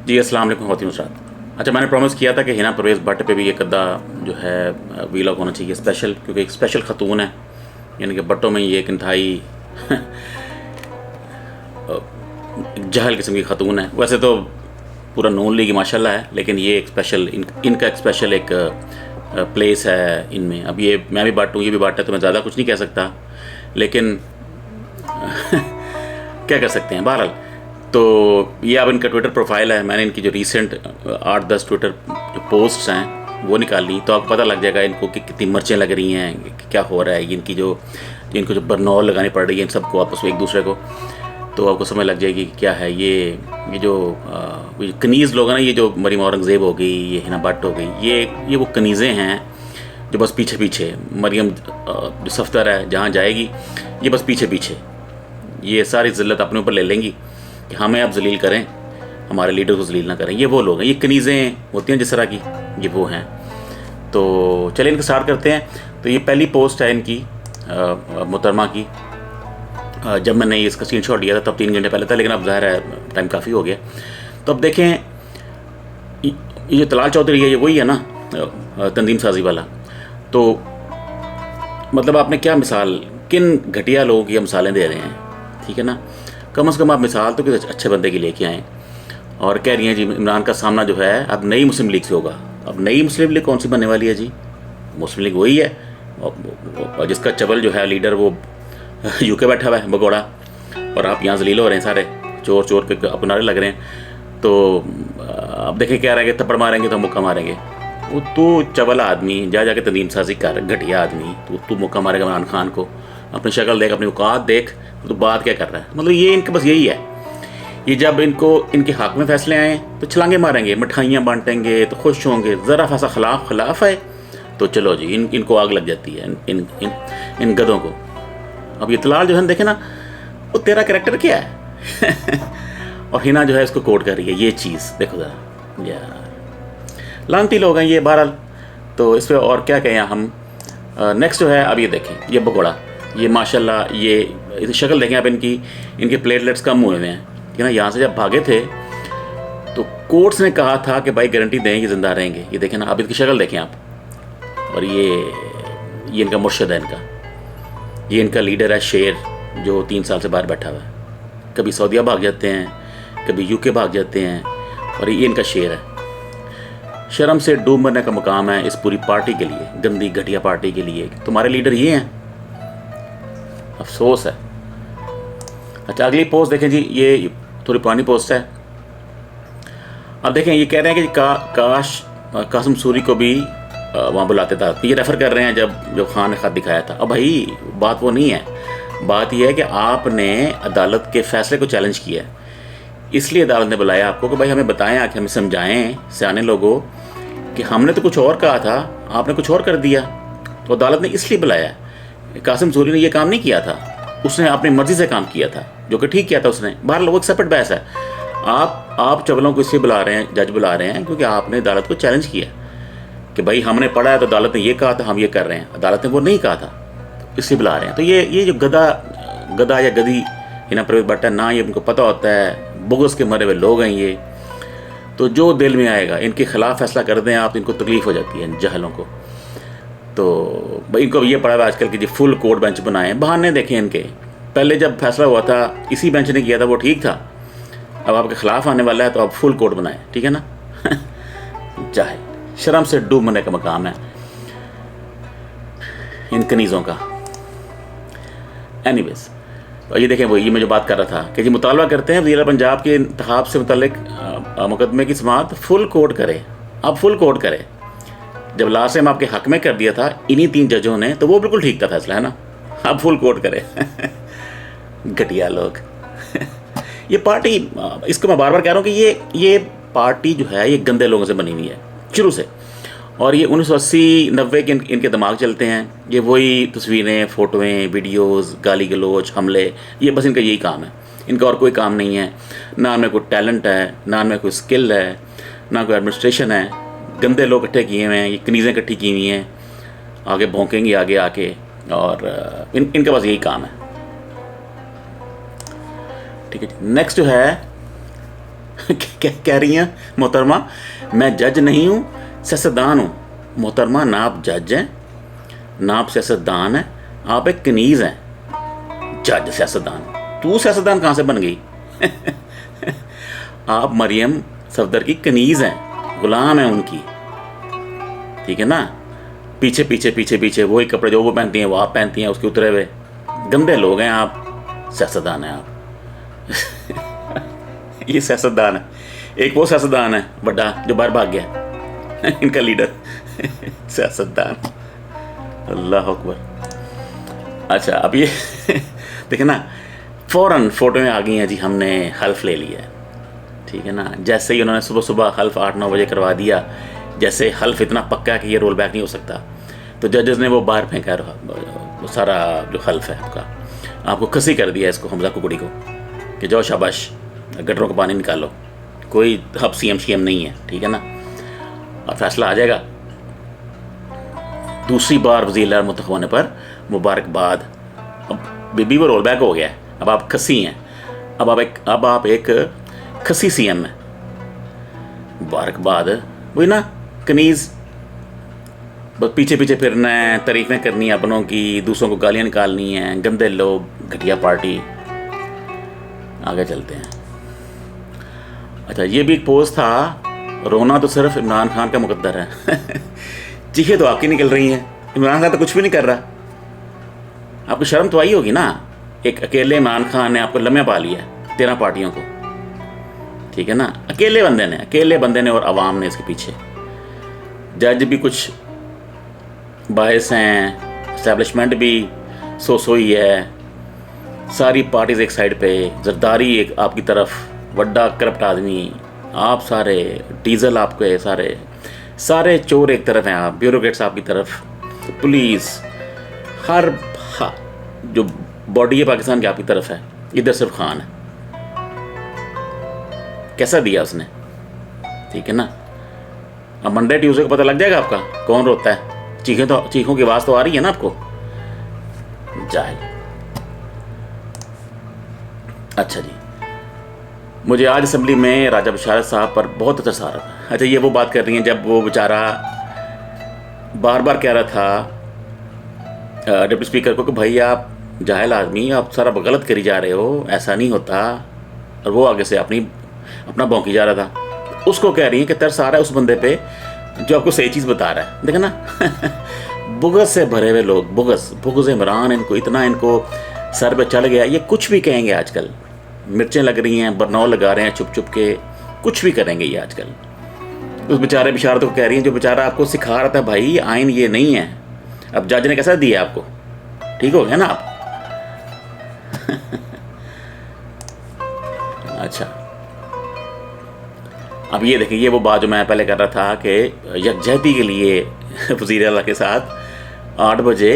जी अस्सलाम वालेकुम ख़वातीन हज़रात। अच्छा, मैंने प्रॉमिस किया था कि हिना परवेज़ भट्ट पे भी एक अद्दा जो है वीलॉग होना चाहिए स्पेशल, क्योंकि एक स्पेशल ख़तून है, यानी कि भट्टों में ये एक इंतहाई जहल किस्म की ख़तून है। वैसे तो पूरा नून लीग माशाल्लाह है, लेकिन ये एक स्पेशल इनका एक स्पेशल एक प्लेस है इनमें। अब ये मैं भी भट्ट हूँ, ये भी भट्ट है, तो मैं ज़्यादा कुछ नहीं कह सकता, लेकिन क्या कर सकते हैं। बहरहाल तो ये अब इनका ट्विटर प्रोफाइल है। मैंने इनकी जो रीसेंट 8-10 ट्विटर जो पोस्ट्स हैं वो निकाल ली, तो आपको पता लग जाएगा इनको कि कितनी मिर्चें लग रही हैं, कि क्या हो रहा है। इनकी जो इनको जो बरनौल लगानी पड़ रही है इन सबको आपस में एक दूसरे को, तो आपको समझ लग जाएगी कि क्या है ये जो कनीज़ लोग हैं ना, ये जो मरीम औरंगज़ेब हो गई, ये हिना भट्ट हो गई, ये वो कनीज़ें हैं जो बस पीछे पीछे मरीम जो सफ्तर है जहाँ जाएगी, ये बस पीछे पीछे ये सारी ज़िल्लत अपने ऊपर ले लेंगी कि हमें अब जलील करें, हमारे लीडर को जलील ना करें। ये वो लोग हैं, ये कनीज़ें होती हैं जिस तरह की, ये वो हैं। तो चलिए इनका स्टार्ट करते हैं। तो ये पहली पोस्ट है इनकी मोहतरमा की। जब मैंने इसका स्क्रीनशॉट लिया था तब 3 घंटे पहले था, लेकिन अब ज़ाहिर है टाइम काफ़ी हो गया। तो अब देखें, ये जो तलाल चौधरी है ये वही है ना, तंजीम साजी वाला। तो मतलब आपने क्या मिसाल, किन घटिया लोगों की मिसालें दे रहे हैं, ठीक है ना। कम से कम आप मिसाल तो किसी अच्छे बंदे की लेके आएँ। और कह रही हैं जी इमरान का सामना जो है अब नई मुस्लिम लीग से होगा। अब नई मुस्लिम लीग कौन सी बनने वाली है जी? मुस्लिम लीग वही है और जिसका चबल जो है लीडर वो यूके बैठा हुआ है भगोड़ा, और आप यहाँ जलील हो रहे हैं, सारे चोर चोर के अपने नारे लग रहे हैं। तो अब देखें क्या रहेंगे, थप्पड़ मारेंगे तो मुक्का मारेंगे। वो तू चबल आदमी जाके तंजीम साजी कर, घटिया आदमी, तू मुक्का मारेगा इमरान खान को? अपनी शक्ल देख, अपनी औकात देख, तो बात क्या कर रहा है। मतलब ये इनके बस यही है, ये जब इनको इनके हक़ में फैसले आए तो छलांगे मारेंगे, मिठाइयाँ बांटेंगे तो खुश होंगे, ज़रा फैसा खिलाफ है तो चलो जी इनको आग लग जाती है, इन गधों को। अब ये तलाल जो है देखे ना, वो तेरा कैरेक्टर क्या है और हिना जो है इसको कोट कर रही है, ये चीज़ देखो ज़रा यार, लानती लोग हैं ये। बहरहाल तो इस पर और क्या कहें हम। नेक्स्ट जो है, अब ये देखें, ये भगोड़ा, ये माशाल्लाह, ये शक्ल देखें आप इनके प्लेटलेट्स कम हुए हैं, ठीक है ना। यहाँ से जब भागे थे तो कोर्ट्स ने कहा था कि भाई गारंटी दें कि ज़िंदा रहेंगे। ये देखें ना, अब इनकी शक्ल देखें आप, और ये इनका मुर्शद है, ये इनका लीडर है शेर, जो 3 साल से बाहर बैठा हुआ है। कभी सऊदीया भाग जाते हैं, कभी यूके भाग जाते हैं, और ये इनका शेर है। शर्म से डूब मरने का मुकाम है इस पूरी पार्टी के लिए, गंदी घटिया पार्टी के लिए। तुम्हारे लीडर ये हैं, अफसोस है। अच्छा, अगली पोस्ट देखें जी, ये थोड़ी पुरानी पोस्ट है। अब देखें, ये कह रहे हैं कि काश कासिम सूरी को भी वहाँ बुलाते था। ये रेफ़र कर रहे हैं जब खान ने ख़त दिखाया था। अब भाई बात वो नहीं है, बात यह है कि आपने अदालत के फ़ैसले को चैलेंज किया है, इसलिए अदालत ने बुलाया आपको कि भाई हमें बताएं, आके हमें समझाएं सियाने लोगों कि हमने तो कुछ और कहा था, आपने कुछ और कर दिया। तो अदालत ने इसलिए बुलाया। कासिम सूरी ने यह काम नहीं किया था, उसने अपनी मर्ज़ी से काम किया था, जो कि ठीक किया था उसने। बहरहाल वो एक सेपरेट बहस है। आप चबलों को इसलिए बुला रहे हैं, जज बुला रहे हैं, क्योंकि आपने अदालत को चैलेंज किया कि भाई हमने पढ़ा है तो अदालत ने ये कहा था, हम ये कर रहे हैं। अदालत ने वो नहीं कहा था, इसलिए बुला रहे हैं। तो ये जो गधा या गधी हिना परवेज़ भट्ट है ना, ये उनको पता होता है बुग़्ज़ के मरे हुए लोग हैं ये। तो जो दिल में आएगा इनके ख़िलाफ़ फैसला कर दें आप, इनको तकलीफ़ हो जाती है इन जहलों को। तो भाई इनको ये पड़ा हुआ आजकल की जी फुल कोर्ट बेंच बनाए। बहाने देखें इनके, पहले जब फैसला हुआ था इसी बेंच ने किया था, वो ठीक था। अब आपके ख़िलाफ़ आने वाला है तो आप फुल कोर्ट बनाएं, ठीक है ना। जाहिल, शर्म से डूब मरने का मकाम है इन कनीज़ों का। एनीवेज, तो ये देखें, वो ये मैं जो बात कर रहा था कि जी मुतालबा करते हैं वज़ीर पंजाब के इंतखाब से मुतल्लिक मुकदमे की समाअत फुल कोर्ट करे। अब फुल कोर्ट करे। जब लास्ट टाइम आपके हक़ में कर दिया था इन्हीं 3 जजों ने, तो वो बिल्कुल ठीक था फैसला, है ना। अब फुल कोर्ट करे। घटिया लोग। ये पार्टी, इसको मैं बार बार कह रहा हूँ कि ये पार्टी जो है ये गंदे लोगों से बनी हुई है शुरू से। और ये 1980-90 के इनके दिमाग चलते हैं। ये वही तस्वीरें, फ़ोटोएँ, वीडियोज़, गाली गलोच, हमले, ये बस इनका यही काम है। इनका और कोई काम नहीं है। ना इनमें कोई टैलेंट है, ना इनमें कोई स्किल है, ना कोई एडमिनिस्ट्रेशन है। गंदे लोग इकट्ठे किए हुए हैं, ये कनीज़ें इकट्ठी की हुई हैं, आगे भौंकेंगी आगे आके, और इनका बस यही काम है, ठीक है। नेक्स्ट जो है क्या कह रही हैं मोहतरमा, मैं जज नहीं हूँ, सियासतदान हूँ। मोहतरमा ना आप जज हैं, ना आप सियासतदान हैं, आप एक कनीज़ हैं। जज सियासतदान, तू सियासतदान कहाँ से बन गई? आप मरियम सफदर की कनीज़ हैं, गुलाम हैं उनकी, ठीक है ना। पीछे पीछे पीछे पीछे वही कपड़े जो वो पहनती हैं वो आप पहनती हैं, उसके उतरे हुए गंदे लोग हैं आप, सियासतदान हैं आप। ये सियासतदान है। एक वो सियासतदान है बड़ा जो बाहर भाग गया, इनका लीडर सियासतदान, अल्लाह अकबर। अच्छा अब ये देखे ना, फ़ौरन फ़ोटो में आ गई हैं जी, हमने हल्फ ले लिया है, ठीक है ना। जैसे ही उन्होंने सुबह सुबह हल्फ 8-9 बजे करवा दिया, जैसे हल्फ इतना पक्का कि ये रोल बैक नहीं हो सकता, तो जजेस ने वो बाहर फेंका वो सारा जो हल्फ है आपका, आपको खसी कर दिया इसको, हमजा कुकड़ी को, कि जाओ शाबाश गटरों का पानी निकालो, कोई अब सीएम नहीं है, ठीक है ना। और फैसला आ जाएगा। दूसरी बार वज़ीर मुंतखब होने पर मुबारकबाद। अब बीबी वो रोल बैक हो गया है, अब आप खसी हैं, अब आप एक खसी सीएम है, मुबारकबाद। वही ना, कनीज़, बस पीछे पीछे फिरना है, तारीफ़ें करनी है अपनों की, दूसरों को गालियाँ निकालनी हैं, गंदे लोग, घटिया पार्टी। आगे चलते हैं। अच्छा ये भी एक पोस्ट था, रोना तो सिर्फ इमरान खान का मुकद्दर है। चीखें तो आपकी निकल रही हैं, इमरान खान तो कुछ भी नहीं कर रहा। आपको शर्म तो आई होगी ना, एक अकेले इमरान खान ने आपको लम्हे पा लिया 13 पार्टियों को, ठीक है ना। अकेले बंदे ने और आवाम ने इसके पीछे। जज भी कुछ बायस हैं, इस्टेब्लिशमेंट भी सो ही है, सारी पार्टीज एक साइड पे, जरदारी एक आपकी तरफ, वड्डा करप्ट आदमी आप सारे, डीजल आपके सारे चोर एक तरफ हैं, आप ब्यूरोक्रेट्स आपकी तरफ, पुलिस हर जो बॉडी है पाकिस्तान की आपकी तरफ है, इधर सिर्फ खान है। कैसा दिया उसने, ठीक है ना। अब मंडे ट्यूसडे को पता लग जाएगा आपका कौन रोता है। चीखों की आवाज़ तो आ रही है ना आपको, जाहिल। अच्छा जी, मुझे आज असम्बली में राजा बशारत साहब पर बहुत तरस आ रहा था। अच्छा ये वो बात कर रही हैं जब वो बेचारा बार बार कह रहा था डिप्टी स्पीकर को कि भाई आप जाहिल आदमी, आप सारा गलत करी जा रहे हो, ऐसा नहीं होता। और वो आगे से अपना भौंकी जा रहा था। उसको कह रही है कि तरस आ रहा है उस बंदे पे जो आपको सही चीज़ बता रहा है। देखा ना, बुगस से भरे हुए लोग, बुगस इमरान, इनको सर पे चढ़ गया। ये कुछ भी कहेंगे आजकल, मिर्चें लग रही हैं, बरनौल लगा रहे हैं, छुप छुप के कुछ भी करेंगे ये आजकल। उस बेचारे बिशारत को कह रही हैं जो बेचारा आपको सिखा रहा था भाई आइन ये नहीं है। अब जज ने कैसा दिया आपको, ठीक हो गया ना आप। अच्छा अब ये देखिए, ये वो बात जो मैं पहले कर रहा था कि यकजहती के लिए वज़ीर आला के साथ 8 बजे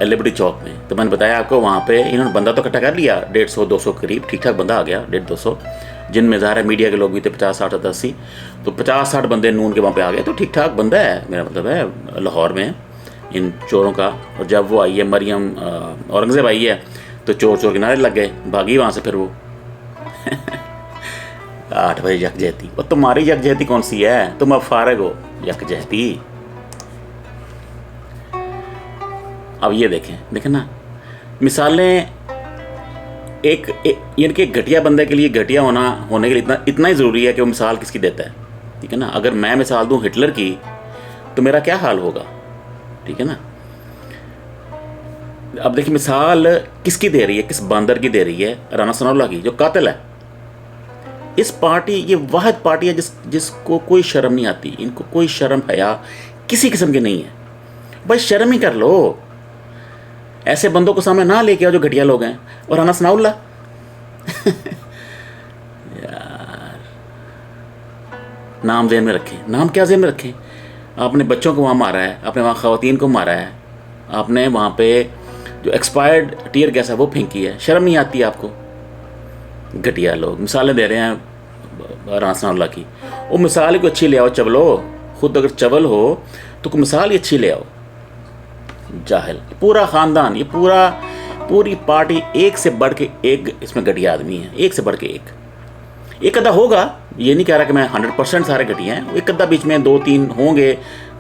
लिबर्टी चौक में, तो मैंने बताया आपको वहाँ पे इन्होंने बंदा तो इकट्ठा कर लिया, 150-200 करीब, ठीक ठाक बंदा आ गया, 150-200, जिनमें ज़ाहिर है मीडिया के लोग भी थे 50-60-80, तो 50-60 बंदे नून के वहाँ पे आ गए। तो ठीक ठाक बंदा है, मेरा मतलब है लाहौर में इन चोरों का। और जब वो आई है मरियम औरंगज़ेब आई है तो चोर चोर के नारे लग गए, भागी वहाँ से फिर वो। 8 बजे यकजहती, और तुम्हारी यकजहती कौन सी है, तुम अब फारग हो यकजहती। अब ये देखें ना, मिसालें यानी कि घटिया बंदे के लिए घटिया होने के लिए इतना ही ज़रूरी है कि वो मिसाल किसकी देता है, ठीक है ना। अगर मैं मिसाल दूँ हिटलर की तो मेरा क्या हाल होगा, ठीक है ना। अब देखिए मिसाल किसकी दे रही है, किस बंदर की दे रही है, राना सनाउल्लाह की, जो कातिल है। इस पार्टी, ये वाहिद पार्टी है जिसको कोई शर्म नहीं आती, इनको कोई शर्म हया किसी किस्म की नहीं है। बस शर्म ही कर लो, ऐसे बंदों को सामने ना लेके आओ जो घटिया लोग हैं। और राना सनाउल्लाह यार, नाम जेन में रखें, नाम क्या जेन में रखें। आपने बच्चों को वहाँ मारा है, आपने वहाँ ख़वातीन को मारा है, आपने वहाँ पे जो एक्सपायर्ड टीयर गैस है वो फेंकी है, शर्म नहीं आती आपको। घटिया लोग मिसालें दे रहे हैं राना सनाउल्लाह की। वो मिसाल को अच्छी ले आओ, चवलो, खुद अगर चवल हो तो कोई मिसाल ही अच्छी ले आओ। जाहिल पूरा ख़ानदान, ये पूरी पार्टी एक से बढ़ के एक इसमें घटिया आदमी है, एक से बढ़ के एक अदा होगा ये नहीं कह रहा कि मैं 100% सारे घटिया हैं, एक अद्धा बीच में 2-3 होंगे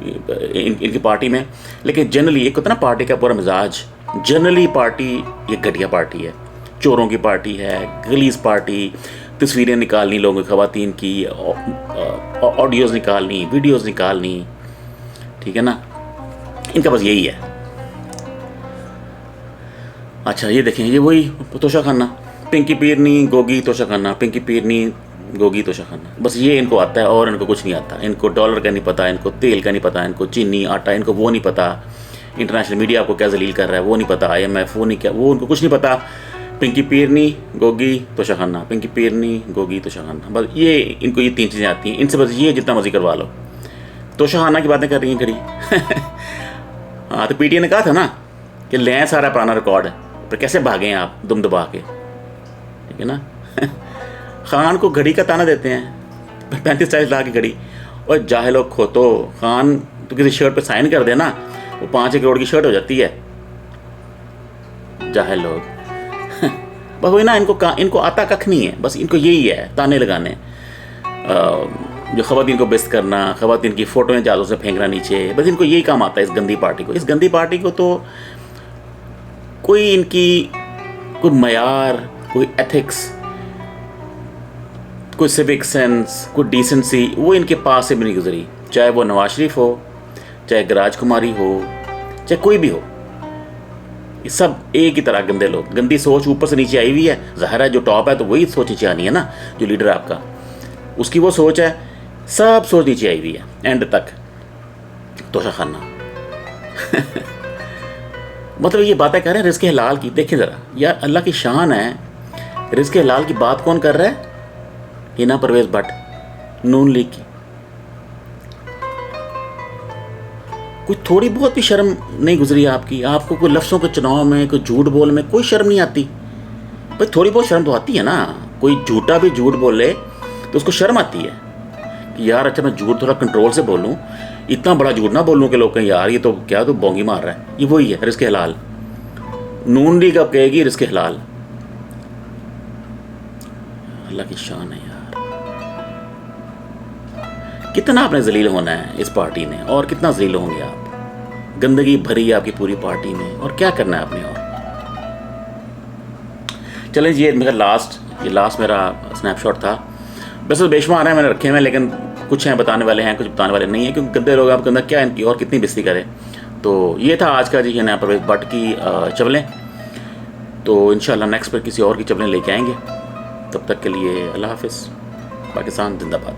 इनकी पार्टी में, लेकिन जनरली एक होता है ना पार्टी का पूरा मिजाज, जनरली पार्टी ये घटिया पार्टी है, चोरों की पार्टी है, गलीज पार्टी, तस्वीरें निकालनी लोगों की, ख़वातीन की, ऑडियोज़ निकालनी, वीडियोज़ निकालनी, ठीक है ना, इनका बस यही है। अच्छा ये देखें, ये वही तोशा खाना, पिंकी पीरनी गोगी तोशा खाना, पिंकी पीरनी गोगी तोशा खाना, बस ये इनको आता है और इनको कुछ नहीं आता। इनको डॉलर का नहीं पता, इनको तेल का नहीं पता, इनको चीनी आटा इनको वो नहीं पता, इंटरनेशनल मीडिया आपको क्या जलील कर रहा है वो नहीं पता, IMF वो नहीं, क्या वो उनको कुछ नहीं पता। पिंकी पीरनी गोगी तोशा खाना, पिंकी पीरनी गोगी तोशा खाना, बस ये इनको ये 3 चीज़ें आती हैं, इनसे बस ये जितना मर्जी करवा लो। तोशा खाना की बातें कर रही हैं खड़ी हाँ, तो PTI ने कहा था ना कि लें सारा पुराना रिकॉर्ड है, पर कैसे भागें आप दुम दबा के, ठीक है ना खान को घड़ी का ताना देते हैं 35-40 लाख की घड़ी, और जाहिलो खोतो, खान तो किसी शर्ट पे साइन कर देना वो 5 करोड़ की शर्ट हो जाती है। जाहिल लोग बस वही ना, इनको आता कख नहीं है, बस इनको यही है ताने लगाने, जो ख़वातीन को बेइज्जत करना, ख़वातीन की फ़ोटोएं जादों से फेंकना नीचे, बस इनको यही काम आता है इस गंदी पार्टी को। इस गंदी पार्टी को तो कोई इनकी कोई मयार, कोई एथिक्स, कोई सिविक सेंस, कोई डिसेंसी वो इनके पास से भी नहीं गुजरी, चाहे वो नवाज शरीफ हो, चाहे राजकुमारी हो, चाहे कोई भी हो, ये सब एक ही तरह गंदे लोग। गंदी सोच ऊपर से नीचे आई हुई है, ज़ाहिर है जो टॉप है तो वही सोच नीचे आनी है ना, जो लीडर है आपका उसकी वो सोच है, सब सोच नीचे आई हुई है एंड तक तोशा खाना मतलब ये बातें कर रहे हैं रिज़्क़ हलाल की। देखें ज़रा यार, अल्लाह की शान है, रिज़्क़ हलाल की बात कौन कर रहा है? हिना परवेज़ भट्ट, नून लीग की। कोई थोड़ी बहुत भी शर्म नहीं गुजरी आपकी? आपको कोई लफ्ज़ों के चुनाव में, कोई झूठ बोल में कोई शर्म नहीं आती? भाई थोड़ी बहुत शर्म तो आती है ना, कोई झूठा भी झूठ बोले तो उसको शर्म आती है कि यार अच्छा मैं झूठ थोड़ा कंट्रोल से बोलूँ, इतना बड़ा झूठ ना बोलूँ कि लोग कहें यार ये तो क्या तो बोंगी मार रहा है। ये वही है रिज़्क़ हलाल। नून लीग अब कहेगी रिज़्क़ हलाल। अल्लाह की शान है यार। कितना आपने जलील होना है इस पार्टी में, और कितना जलील होंगे आप? गंदगी भरी है आपकी पूरी पार्टी में, और क्या करना है आपने? और चलें ये मेरा लास्ट मेरा स्नैपशॉट था। वैसे तो बेशुमार हैं मैंने रखे हैं, लेकिन कुछ हैं बताने वाले हैं, कुछ बताने वाले नहीं हैं, क्योंकि गंदे लोग आप गंदा क्या इनकी और कितनी बेइज्जती करें। तो ये था आज का जी हिना परवेज़ भट्ट की चवलें। तो इंशाल्लाह नेक्स्ट पर किसी और की चवलें लेके आएंगे। तब तक के लिए अल्लाह हाफ़िज़। पाकिस्तान जिंदाबाद।